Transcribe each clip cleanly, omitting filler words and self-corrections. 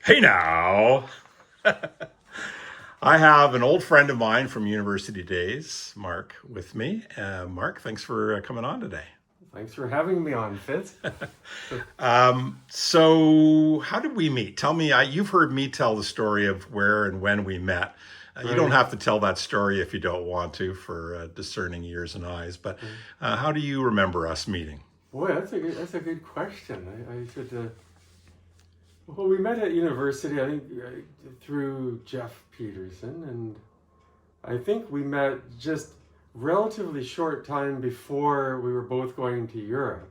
Hey now. I have an old friend of mine from university days, Mark, with me. Mark, thanks for coming on today. Thanks for having me on, Fitz. So, how did we meet? Tell me, you've heard me tell the story of where and when we met. You don't Right. have to tell that story if you don't want to for discerning ears and eyes, but Right. how do you remember us meeting? Boy, that's a good question. I should. Well, we met at university. I think through Jeff Peterson, and I think we met just relatively short time before we were both going to Europe,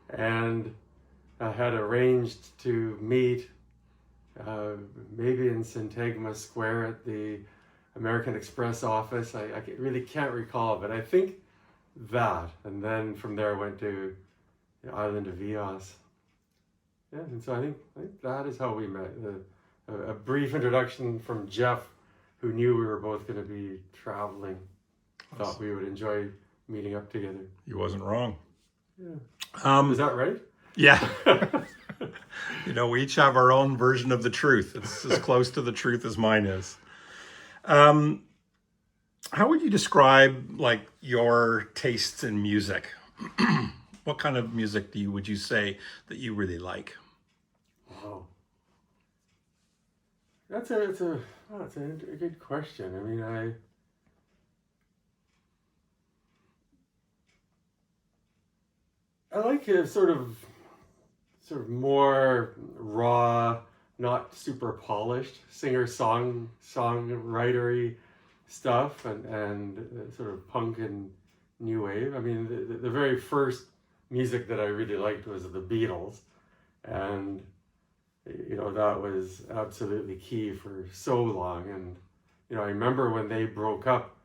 and I had arranged to meet uh, maybe in Syntagma Square at the American Express office. I really can't recall, but I think that, and then from there I went to the island of Vios. Yeah, and so I think that is how we met. A brief introduction from Jeff, who knew we were both going to be traveling, thought we would enjoy meeting up together. He wasn't wrong. Yeah, is Um, that right? yeah. We each have our own version of the truth. It's as close to the truth as mine is. Um, how would you describe like your tastes in music? What kind of music would you say that you really like? Wow, that's a good question. I mean, I like a sort of more raw, not super polished songwritery stuff, and sort of punk and new wave. I mean, the very first music that I really liked was the Beatles, and that was absolutely key for so long. And I remember when they broke up,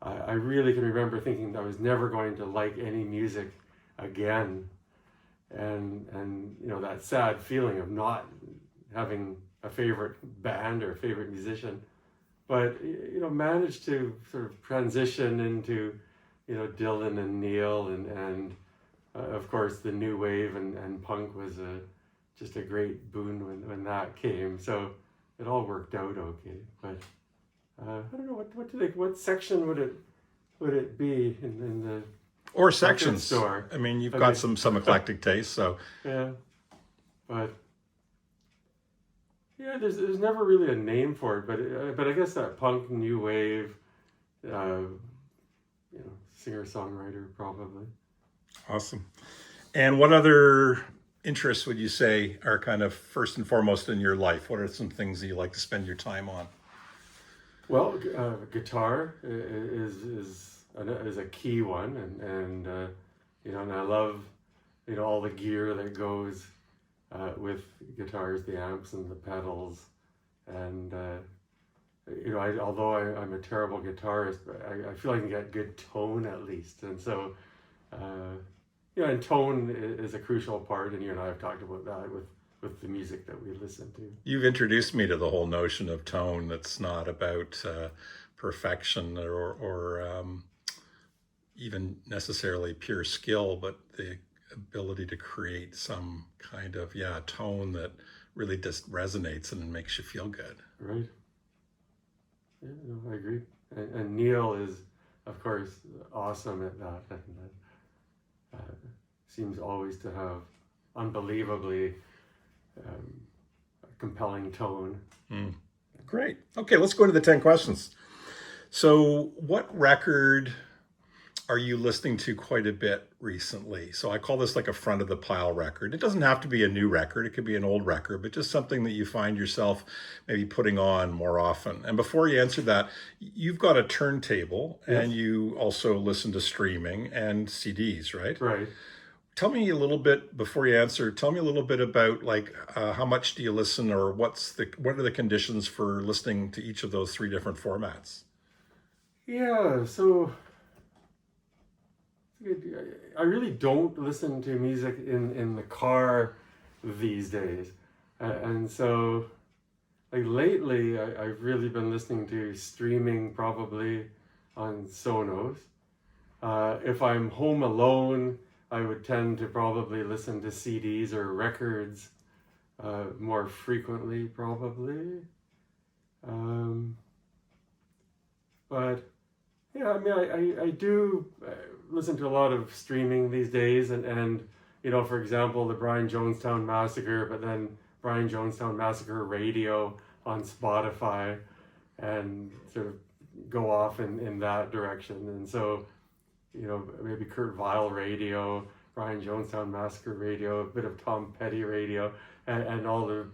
I really can remember thinking I was never going to like any music again, and that sad feeling of not having a favorite band or favorite musician, but managed to sort of transition into Dylan and Neil, and of course the new wave and punk was just a great boon when that came. So it all worked out okay. But I don't know what section would it be in the Or record sections? store? I mean, you've got Okay. some eclectic tastes, so Yeah, but yeah, there's never really a name for it, but I guess that punk new wave, singer songwriter probably. awesome. And what other interests would you say are kind of first and foremost in your life? What are some things that you like to spend your time on? Well, guitar is a key one, and I love all the gear that goes with guitars, the amps and the pedals, and although I'm a terrible guitarist, but I feel I can get good tone at least, and so uh, and tone is a crucial part, and you and I have talked about that with the music that we listen to. You've introduced me to the whole notion of tone that's not about perfection or even necessarily pure skill, but the ability to create some kind of, yeah, tone that really just resonates and makes you feel good. Right? Yeah, no, I agree. And Neil is, of course, awesome at that, and seems always to have unbelievably um, compelling tone. Mm, great. Okay, let's go into the 10 questions. So, what record are you listening to quite a bit recently? So I call this like a front of the pile record. It doesn't have to be a new record, it could be an old record, but just something that you find yourself maybe putting on more often. And before you answer that, you've got a turntable Yes, and you also listen to streaming and CDs, right? right. Tell me a little bit before you answer. Tell me a little bit about like how much do you listen, or what are the conditions for listening to each of those three different formats? Yeah, so I really don't listen to music in the car these days. And so, like lately, I've really been listening to streaming probably on Sonos. If I'm home alone, I would tend to probably listen to CDs or records more frequently, probably. But yeah, I mean, I do listen to a lot of streaming these days, and you know, for example, the Brian Jonestown Massacre, but then Brian Jonestown Massacre Radio on Spotify, and sort of go off in that direction. And so, you know, maybe Kurt Vile Radio, Brian Jonestown Massacre Radio, a bit of Tom Petty Radio, and all the,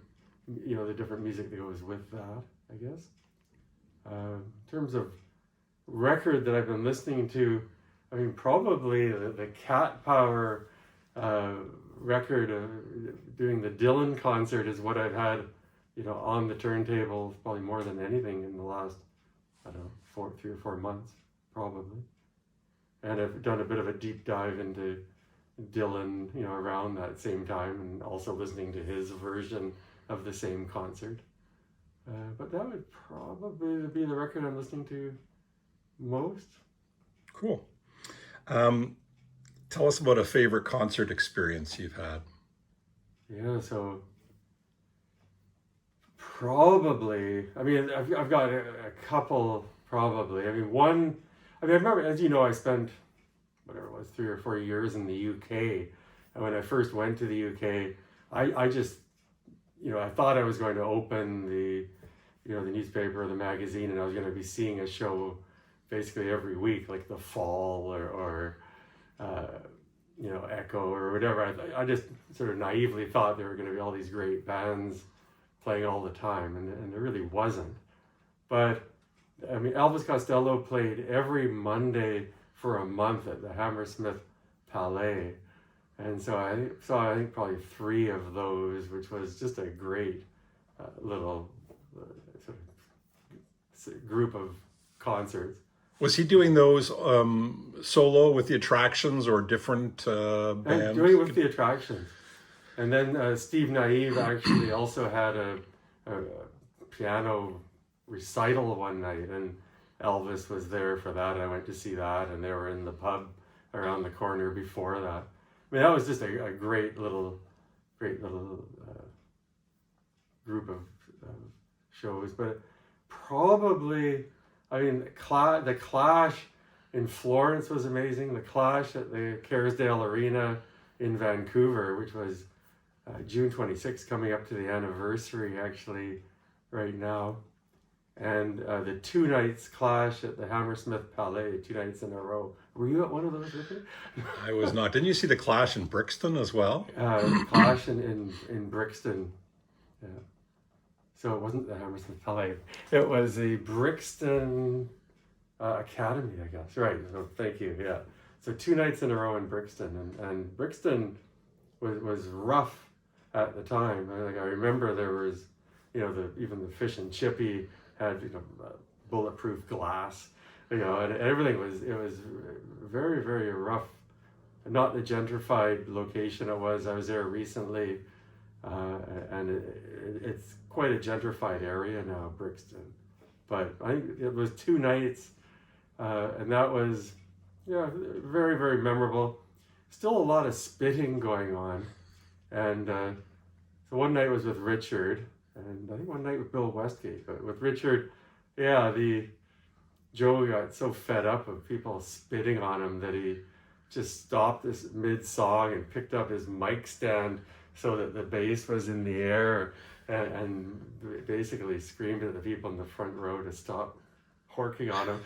you know, the different music that goes with that, I guess. In terms of record that I've been listening to, I mean, probably the Cat Power record doing the Dylan concert is what I've had, you know, on the turntable probably more than anything in the last, I don't know, 3 or 4 months, probably. And I've done a bit of a deep dive into Dylan, you know, around that same time, and also listening to his version of the same concert. But that would probably be the record I'm listening to most. Cool. Tell us about a favorite concert experience you've had. Yeah, so probably, I mean, I've got a couple, probably. I mean, one, I mean, I remember, as you know, I spent, whatever it was, 3 or 4 years in the UK. And when I first went to the UK, I just, you know, I thought I was going to open the, you know, the newspaper or the magazine, and I was going to be seeing a show basically every week, like The Fall or you know, Echo or whatever. I just sort of naively thought there were going to be all these great bands playing all the time, and there really wasn't. But I mean, Elvis Costello played every Monday for a month at the Hammersmith Palais, and so I saw, I think, probably 3 of those, which was just a great little sort of group of concerts. Was he doing those solo with the Attractions or different bands? And doing it with the Attractions. And then Steve Naive actually also had a piano recital one night, and Elvis was there for that. I went to see that, and they were in the pub around the corner before that. I mean, that was just a great little group of shows. But probably, I mean, the Clash in Florence was amazing. The Clash at the Kerrisdale Arena in Vancouver, which was June 26th, coming up to the anniversary actually right now. And the 2 nights Clash at the Hammersmith Palais, 2 nights in a row. Were you at one of those with me? I was not. Didn't you see the Clash in Brixton as well? Clash in Brixton. Yeah. So it wasn't the Hammersmith Palais. It was the Brixton Academy, I guess. Right. So thank you. Yeah. So 2 nights in a row in Brixton, and Brixton was rough at the time. I remember there was, you know, even the Fish and Chippy had, you know, bulletproof glass, you know, and everything was very, very rough. Not the gentrified location it was. I was there recently, and it's quite a gentrified area now, Brixton. But I think it was 2 nights, and that was, yeah, very, very memorable. Still a lot of spitting going on, and so one night was with Richard, and I think one night with Bill Westgate. But with Richard, yeah, Joe got so fed up of people spitting on him that he just stopped this mid-song and picked up his mic stand so that the bass was in the air, and basically screamed at the people in the front row to stop horking on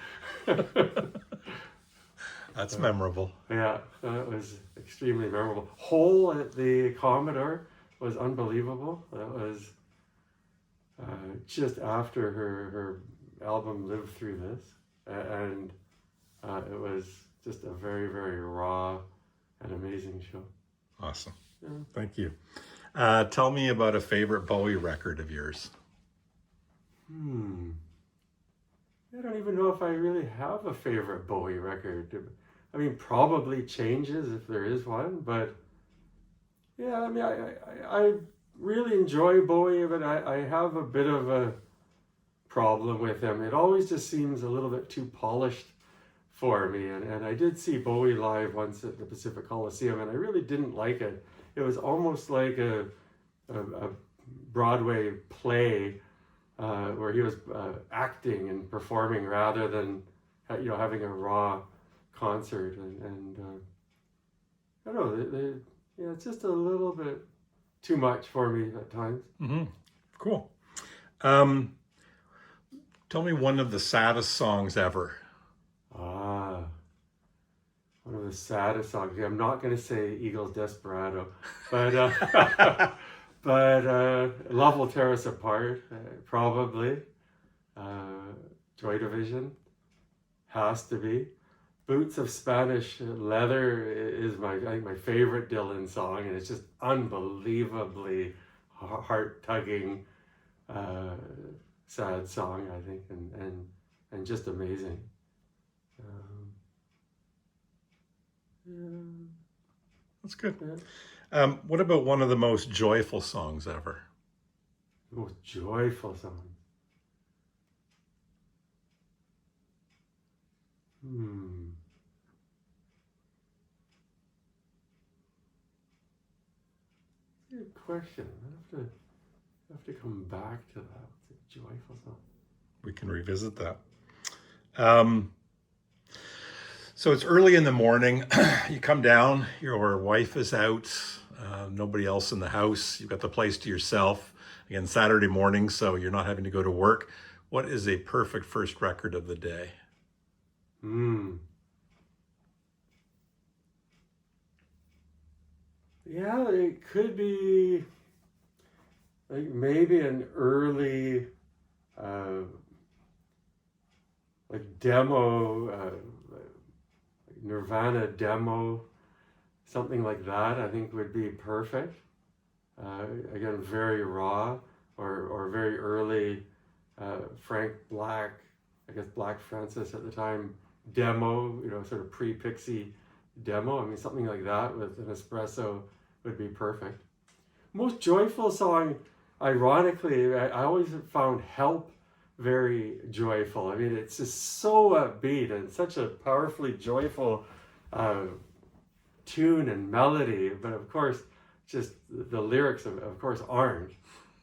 him. That's memorable. Yeah, that was extremely memorable. Hole at the Commodore was unbelievable. That was just after her album Live Through This, and it was just a very, very raw and amazing show. Awesome. Yeah. Thank you. Tell me about a favorite Bowie record of yours. I don't even know if I really have a favorite Bowie record. I mean, probably Changes if there is one, but yeah, I mean, I really enjoy Bowie, but I have a bit of a problem with him. It always just seems a little bit too polished for me, and I did see Bowie live once at the Pacific Coliseum, and I really didn't like it. It was almost like a a Broadway play where he was acting and performing rather than having a raw concert, and I don't know, it's just a little bit too much for me at times. Mm-hmm. Cool. Tell me one of the saddest songs ever. One of the saddest songs. I'm not going to say Eagles Desperado, but Love Will Tear Us Apart, probably. Joy Division has to be. Boots of Spanish Leather is I think my favorite Dylan song, and it's just unbelievably heart-tugging, sad song, I think, and just amazing. Yeah. That's good. Yeah. What about one of the most joyful songs ever? Most joyful song. Good question. I have to come back to that. It's a joyful song. We can revisit that. So it's early in the morning. You come down, your wife is out, nobody else in the house. You've got the place to yourself. Again, Saturday morning, so you're not having to go to work. What is a perfect first record of the day? Yeah, it could be like maybe an early like demo, Nirvana demo, something like that. I think would be perfect. Again, very raw or very early Frank Black, I guess Black Francis at the time, demo, sort of pre-Pixie demo. I mean, something like that with an espresso would be perfect. Most joyful song, ironically, I always found Help very joyful. I mean, it's just so upbeat and such a powerfully joyful tune and melody, but of course, just the lyrics of course aren't.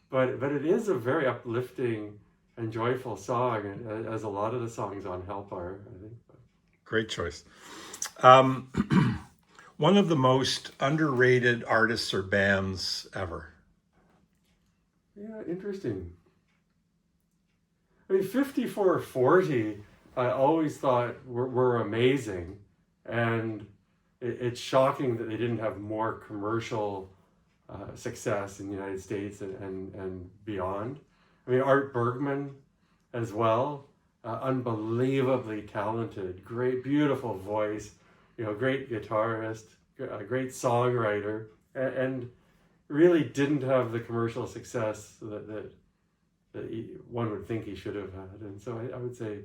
But it is a very uplifting and joyful song, as a lot of the songs on Help are, I think. Great choice. One of the most underrated artists or bands ever. Yeah, interesting. I mean, 5440, I always thought were amazing, and it's shocking that they didn't have more commercial success in the United States and beyond. I mean, Art Bergman as well, unbelievably talented, great, beautiful voice, great guitarist, great songwriter, and really didn't have the commercial success that one would think he should have had. And so I would say,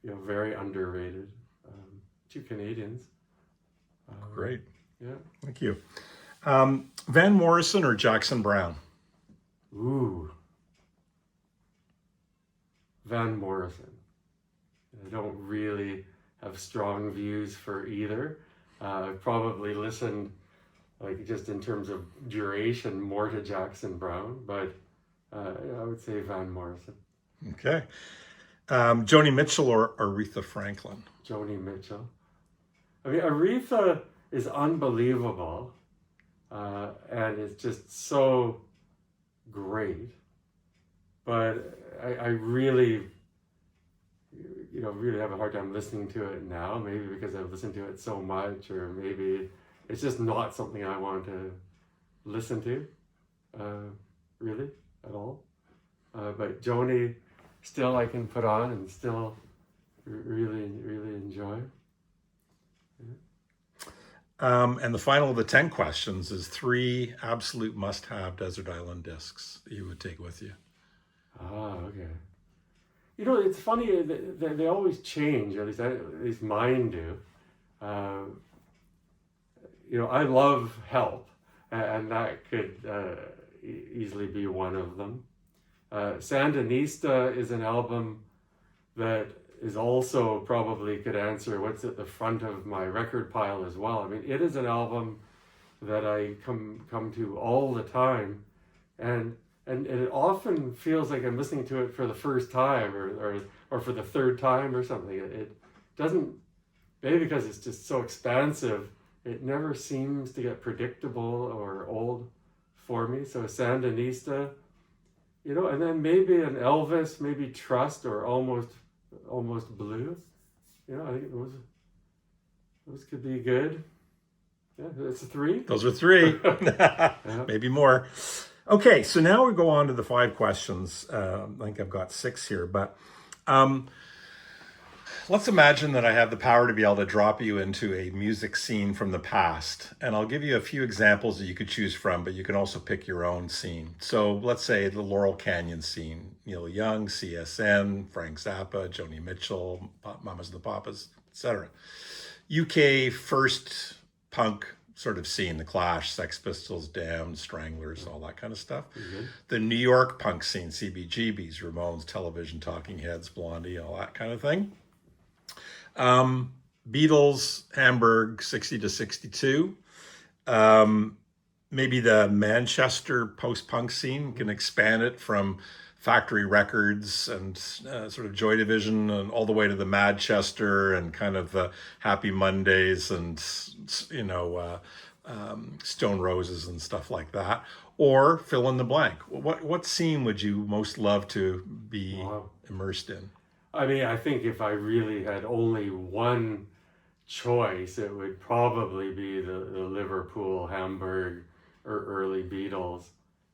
very underrated. Two Canadians. Great. Yeah. Thank you. Van Morrison or Jackson Browne? Ooh. Van Morrison. I don't really have strong views for either. I've probably listened, like just in terms of duration, more to Jackson Browne, but I would say Van Morrison. Okay. Joni Mitchell or Aretha Franklin? Joni Mitchell. I mean, Aretha is unbelievable, and it's just so great. But I really, really have a hard time listening to it now. Maybe because I've listened to it so much, or maybe it's just not something I want to listen to, really, at all. But Joni, still I can put on and still really, really enjoy. Yeah. And the final of the 10 questions is 3 absolute must-have desert island discs that you would take with you. Okay. It's funny that they always change, at least mine do. I love Help, and that could easily be one of them. Sandinista is an album that is also probably could answer what's at the front of my record pile as well. I mean, it is an album that I come to all the time, and it often feels like I'm listening to it for the first time or for the third time or something. It doesn't, maybe because it's just so expansive, it never seems to get predictable or old for me. So Sandinista, and then maybe an Elvis, maybe Trust or almost Blue. I think those could be good. Yeah, that's 3. Those are 3, Yeah. maybe more. Okay, so now we go on to the 5 questions. I think I've got 6 here, but let's imagine that I have the power to be able to drop you into a music scene from the past. And I'll give you a few examples that you could choose from, but you can also pick your own scene. So let's say the Laurel Canyon scene. Neil Young, CSN, Frank Zappa, Joni Mitchell, Mamas and the Papas, etc. UK first punk sort of scene, The Clash, Sex Pistols, Damned, Stranglers, all that kind of stuff. Mm-hmm. The New York punk scene, CBGBs, Ramones, Television, Talking Heads, Blondie, all that kind of thing. Beatles, Hamburg, 60 to 62. Maybe the Manchester post-punk scene, can expand it from Factory Records and sort of Joy Division and all the way to the Manchester and kind of the Happy Mondays and, Stone Roses and stuff like that. Or fill in the blank. What scene would you most love to be immersed in? I mean, I think if I really had only one choice, it would probably be the Liverpool, Hamburg, or early Beatles.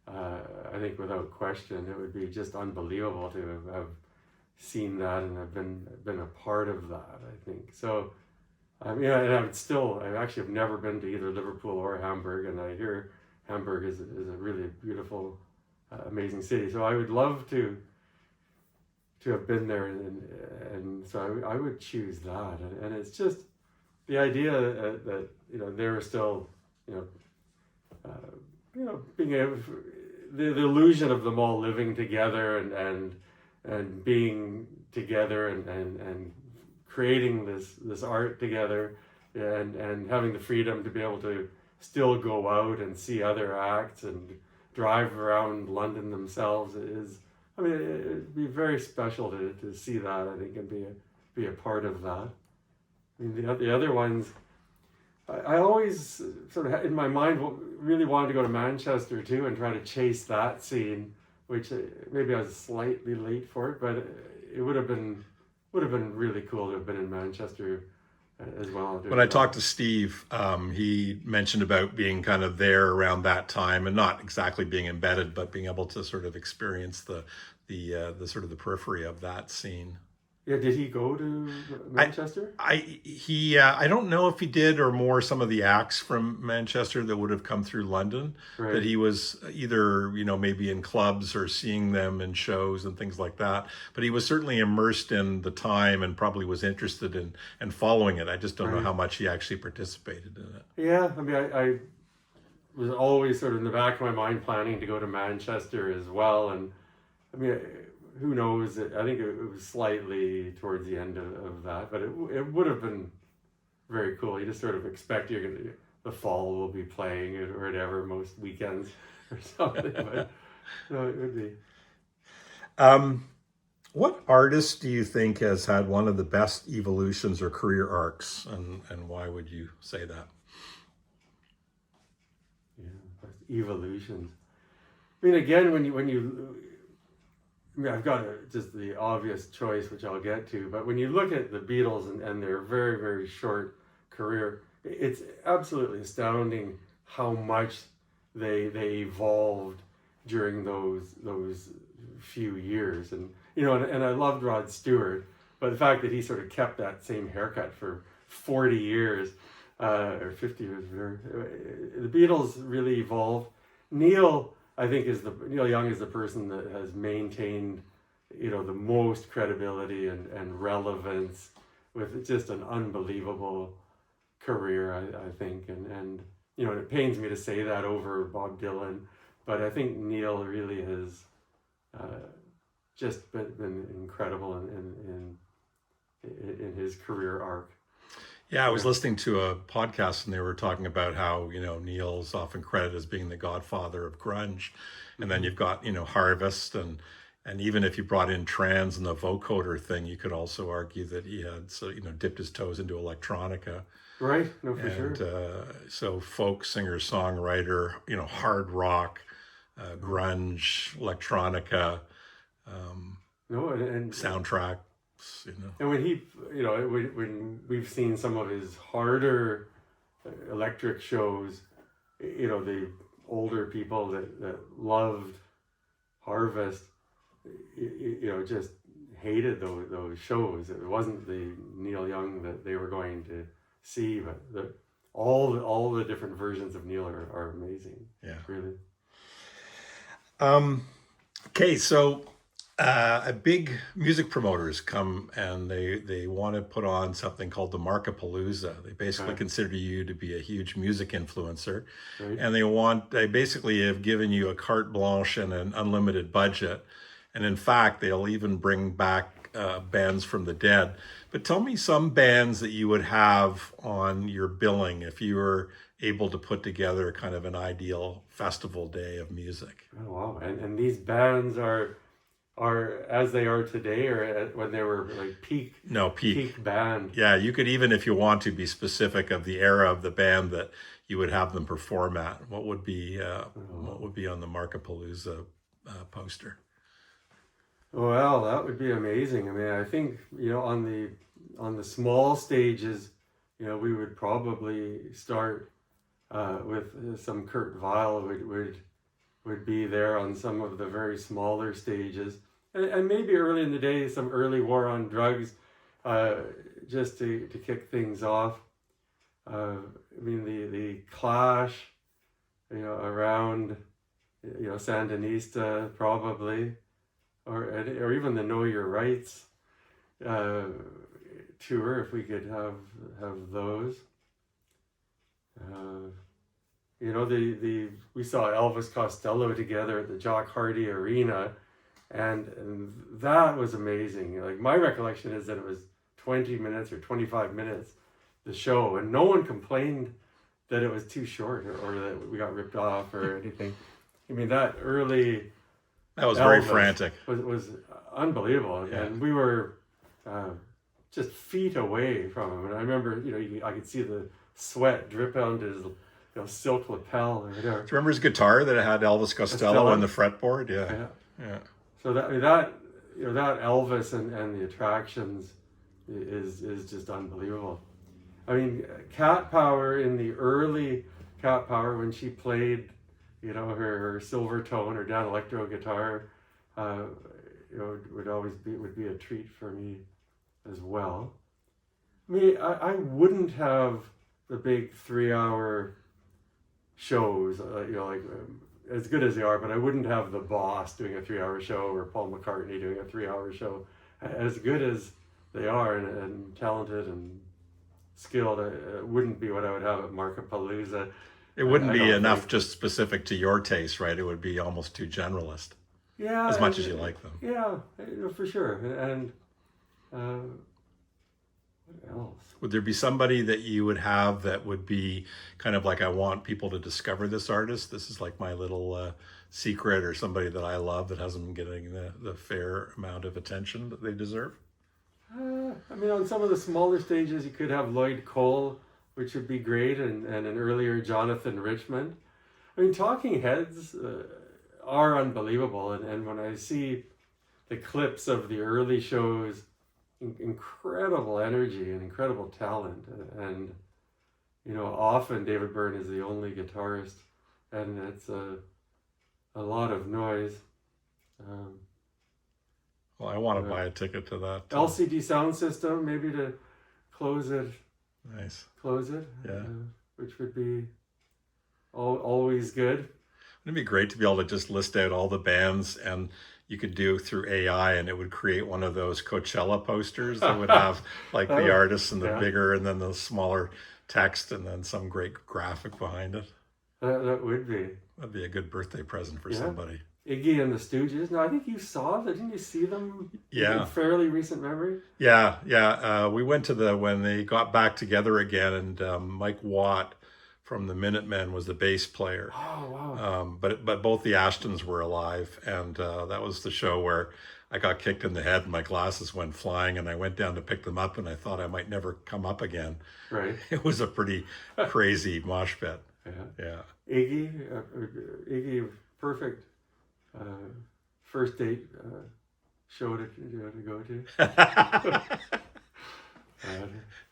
I think without question, it would be just unbelievable to have seen that and have been a part of that, I think. So, I mean, I actually have never been to either Liverpool or Hamburg, and I hear Hamburg is a really beautiful, amazing city. So I would love to have been there, and so I would choose that. And it's just the idea that they're still, being able, the illusion of them all living together and being together and creating this art together and having the freedom to be able to still go out and see other acts and drive around London themselves is, I mean, it'd be very special to see that, I think, and be a part of that. I mean, the other ones, I always sort of, in my mind, really wanted to go to Manchester too and try to chase that scene, which maybe I was slightly late for it, but it would have been really cool to have been in Manchester as well. When I talked to Steve, he mentioned about being kind of there around that time and not exactly being embedded, but being able to sort of experience the sort of the periphery of that scene. Yeah, did he go to Manchester? I don't know if he did or more some of the acts from Manchester that would have come through London. Right. That he was either maybe in clubs or seeing them in shows and things like that. But he was certainly immersed in the time and probably was interested in and following it. I just don't know how much he actually participated in it. Yeah, I mean, I was always sort of in the back of my mind planning to go to Manchester as well, and I mean, who knows? I think it was slightly towards the end of that, but it would have been very cool. You just sort of expect the Fall will be playing it or whatever most weekends or something. But no, it would be. What artist do you think has had one of the best evolutions or career arcs, and why would you say that? Yeah, evolutions. I mean, again, when you I mean, I've got just the obvious choice, which I'll get to, but when you look at the Beatles and their very, very short career, it's absolutely astounding how much they evolved during those few years. And and I loved Rod Stewart, but the fact that he sort of kept that same haircut for 40 years or 50 years, the Beatles really evolved. Neil Young is the person that has maintained, the most credibility and relevance with just an unbelievable career, I think. And it pains me to say that over Bob Dylan, but I think Neil really has just been incredible in his career arc. Yeah, I was Yeah. listening to a podcast and they were talking about how, Neil's often credited as being the godfather of grunge. And then Hmm. you've got, Harvest and even if you brought in trans and the vocoder thing, you could also argue that he had dipped his toes into electronica. Right. No, for And sure. so folk singer, songwriter, hard rock, Yeah. grunge, electronica, No, soundtracks, and when he, when we've seen some of his harder electric shows, the older people that loved Harvest, just hated those shows. It wasn't the Neil Young that they were going to see, but all the different versions of Neil are amazing. Yeah. Really. Okay, so a big music promoters come and they want to put on something called the Markapalooza. They basically Okay. consider you to be a huge music influencer, Right. and they basically have given you a carte blanche and an unlimited budget. And in fact, they'll even bring back bands from the dead. But tell me some bands that you would have on your billing if you were able to put together kind of an ideal festival day of music. Oh wow! And these bands are as they are today, or when they were like No, peak. peak band. Yeah, you could even, if you want to, be specific of the era of the band that you would have them perform at. What would be on the Markapalooza poster? Well, that would be amazing. I mean, I think on the small stages, we would probably start with some Kurt Weill would be there on some of the very smaller stages, and maybe early in the day some early War on Drugs, just to kick things off. I mean the Clash, around Sandinista probably, or even the Know Your Rights tour if we could have those. We saw Elvis Costello together at the Jock Hardy Arena, and that was amazing. Like, my recollection is that it was 20 minutes or 25 minutes, the show, and no one complained that it was too short or that we got ripped off or anything. I mean, that early That was very Elvis frantic. was unbelievable, Yeah. and we were just feet away from him. And I remember, I could see the sweat drip onto his silk lapel or whatever. Do you remember his guitar that had Elvis Costello on the fretboard? Yeah. Yeah. Yeah. So that that Elvis and the attractions is just unbelievable. I mean, Cat Power, in the early Cat Power, when she played, her silver tone or Dan Electro guitar, would be a treat for me as well. I mean, I wouldn't have the big 3-hour shows, as good as they are, but I wouldn't have the Boss doing a 3-hour show or Paul McCartney doing a 3-hour show. As good as they are and talented and skilled, it wouldn't be what I would have at Markapalooza. It wouldn't I be don't enough think. just specific to your taste, right? It would be almost too generalist, Yeah, as much as you like them. Yeah, for sure. And what else? Would there be somebody that you would have that would be kind of like, I want people to discover this artist? This is like my little secret, or somebody that I love that hasn't been getting the fair amount of attention that they deserve? I mean, on some of the smaller stages, you could have Lloyd Cole, which would be great, and an earlier Jonathan Richmond. I mean, Talking Heads are unbelievable, and when I see the clips of the early shows, incredible energy and incredible talent, and often David Byrne is the only guitarist, and it's a lot of noise. Well, I want to buy a ticket to that. LCD Sound System, maybe to close it. Nice. Yeah. Which would be always good. Wouldn't it be great to be able to just list out all the bands, and you could do through AI, and it would create one of those Coachella posters that would have like the artists and the bigger, and then the smaller text, and then some great graphic behind it. That would be. That'd be a good birthday present for somebody. Iggy and the Stooges. No, I think you saw that. Didn't you see them? Yeah. In fairly recent memory. Yeah. We went to when they got back together again, and Mike Watt from the Minutemen was the bass player. Oh wow. But both the Ashtons were alive, and that was the show where I got kicked in the head and my glasses went flying, and I went down to pick them up, and I thought I might never come up again. Right. It was a pretty crazy mosh pit. Yeah. Yeah. Iggy, perfect first date show to go to.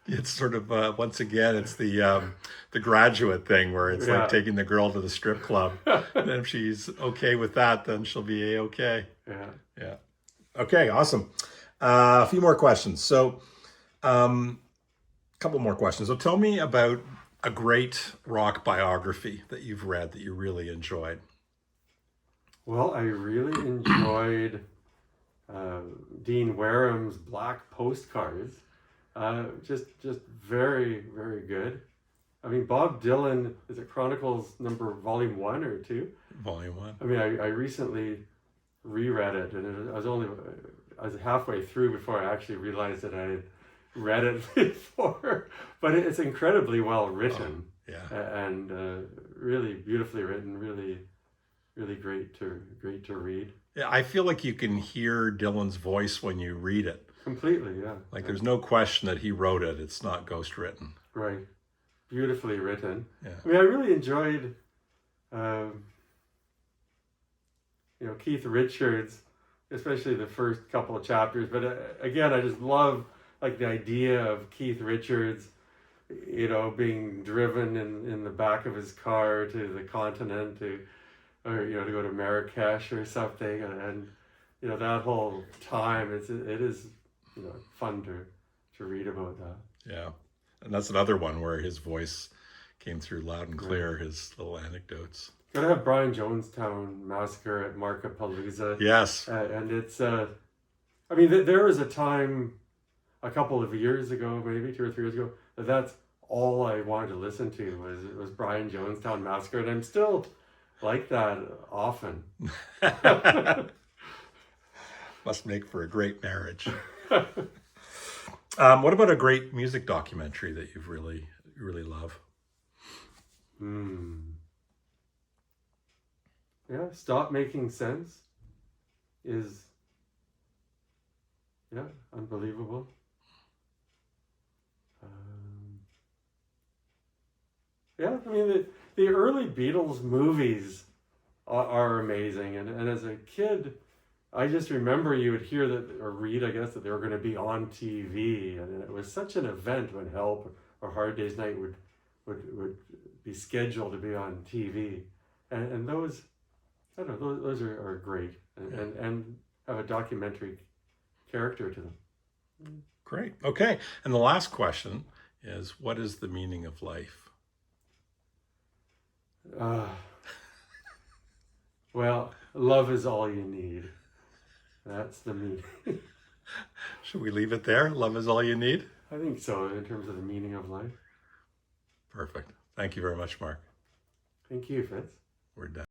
It's sort of once again, it's the Graduate thing where it's Yeah. like taking the girl to the strip club, and if she's okay with that, then she'll be a-okay. Yeah. Okay, awesome. A few more questions. So, couple more questions. So, tell me about a great rock biography that you've read that you really enjoyed. Well, I really enjoyed Dean Wareham's Black Postcards. Just very, very good. I mean, Bob Dylan, is it Chronicles volume 1 or 2? Volume 1. I mean, I recently reread it, and I was halfway through before I actually realized that I had read it before. But it's incredibly well written. Yeah. And really beautifully written, really great to read. Yeah, I feel like you can hear Dylan's voice when you read it. Completely, yeah. Like there's no question that he wrote it. It's not ghost written. Right. Beautifully written. Yeah. I mean, I really enjoyed, Keith Richards, especially the first couple of chapters. But again, I just love like the idea of Keith Richards, being driven in the back of his car to the continent to go to Marrakesh or something, and that whole time. It is fun to read about that. Yeah. And that's another one where his voice came through loud and clear, his little anecdotes. Gotta have Brian Jonestown Massacre at Markapalooza. Yes. And it's, there was a time a couple of years ago, maybe 2 or 3 years ago, that's all I wanted to listen to was Brian Jonestown Massacre. And I'm still like that often. Must make for a great marriage. What about a great music documentary that you really love? Yeah, Stop Making Sense is, unbelievable. I mean, the early Beatles movies are amazing. And as a kid, I just remember you would hear that, or read, I guess, that they were going to be on TV. And it was such an event when Help or Hard Day's Night would be scheduled to be on TV. And those, I don't know, those are great and have a documentary character to them. Great. Okay. And the last question is, what is the meaning of life? Well, love is all you need. That's the meaning. Should we leave it there? Love is all you need? I think so, in terms of the meaning of life. Perfect. Thank you very much, Mark. Thank you, Fitz. We're done.